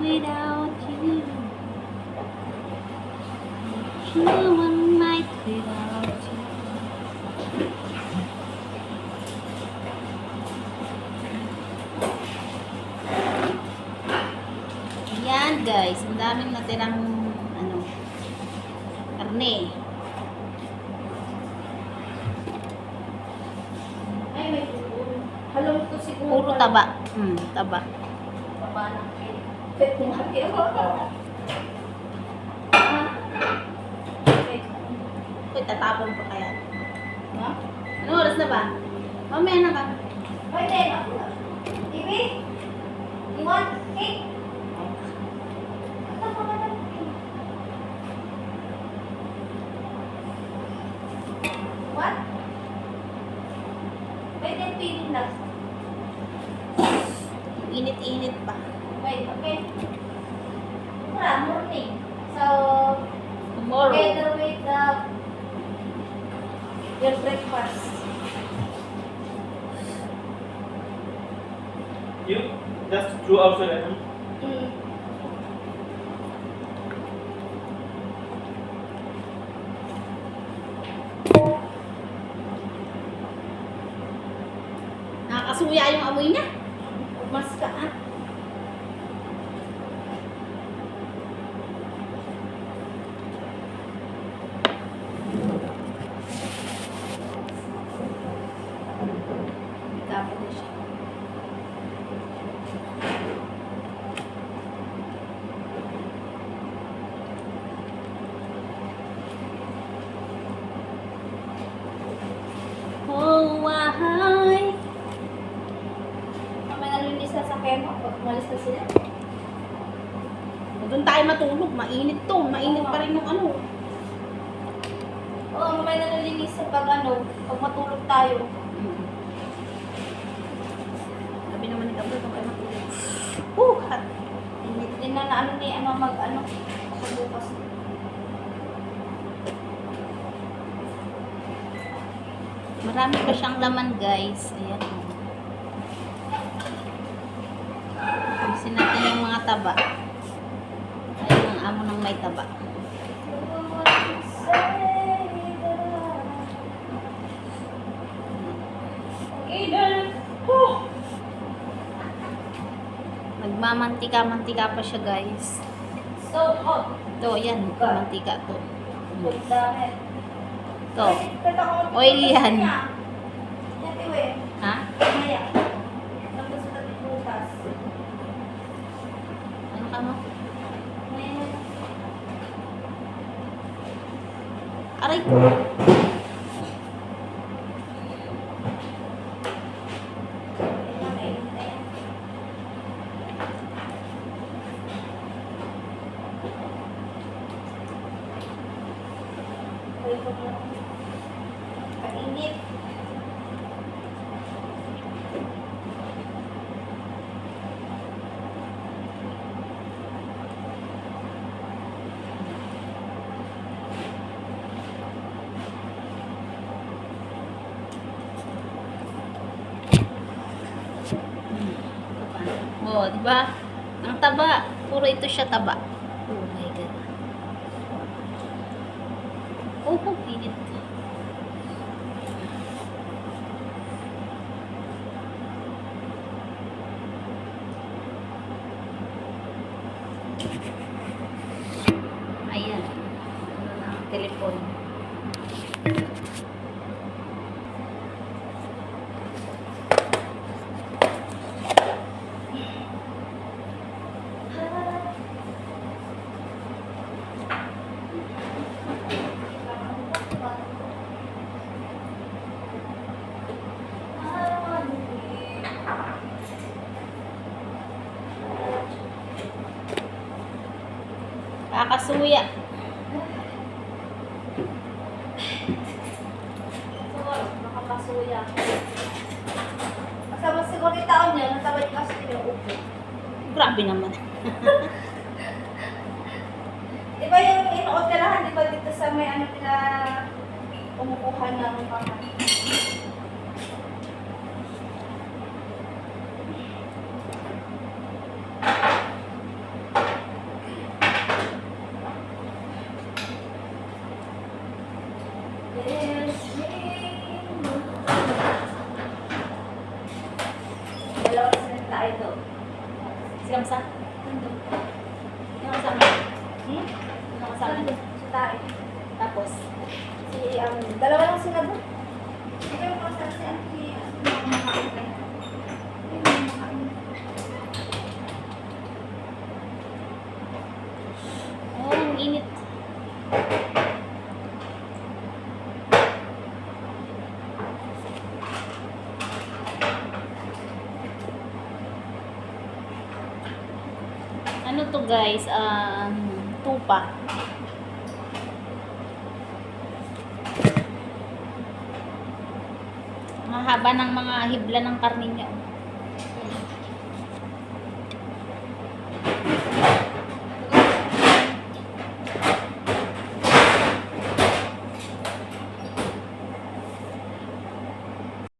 without you. One night without you. Ayan guys, ang daming natirang karne. Ay, may puro. Halong to siguro. Puro taba. Taba. Taba ng pet mo kami ako. Uy, tatapon pa kaya. Ha? Ano oras na ba? Mamaya na ka. Pwede. TV? You want cake? What? Pwede feeling lang. Init-init pa. Wait, okay. Morning. So, Tomorrow. together with your breakfast. You just threw outside at home. Nakakasuya yung amoy niya. Mas ka, ah. Tapos na siya. Oh, why? May nalinis na sa kemo pag umalis na sila. Doon tayo matulog. Mainit to. Mainit pa rin yung ano. Oo, may nalinis sa pag pag matulog tayo. Sabi naman ni Gabriel kung kayo matulog. Hot. Init din na ni pagbukas. Marami pa siyang laman, guys. Ayan. Alisin natin yung mga taba. Ayun ang amo ng may taba. Nagmamantika-mantika pa siya, guys. So hot. Ito, yan. Mantika to. Good dahil. Ito. Oil yan. Yan, tiwe. Ha? Maya. Tapos sa bukas. Ano ka mo? Aray ko. Kainit. Oh, di ba? Ang taba, puro ito siya taba. Oh my God. Oh, pinit. Ayan. Ano na ang telepono. Kakasuya. Nakapasuya. Kasama siguro yung taon niya, natabay kasi yung upo. Grabe naman. Di ba yung inuotelahan, di ba dito sa may nila umukuha ng pangan? dalawa na sila tayo to. Sila sa? Nandun. Yung kasama. Hmm? Yung kasama. Nandun. Sa tayo. Tapos, Si, dalawa lang sila doon. Ito yung kasama si Auntie. Kumakain kayo. Ayun, kumakain. oh, ang init. Ano to guys? Tupa. Mahaba ng mga hibla ng karne niya.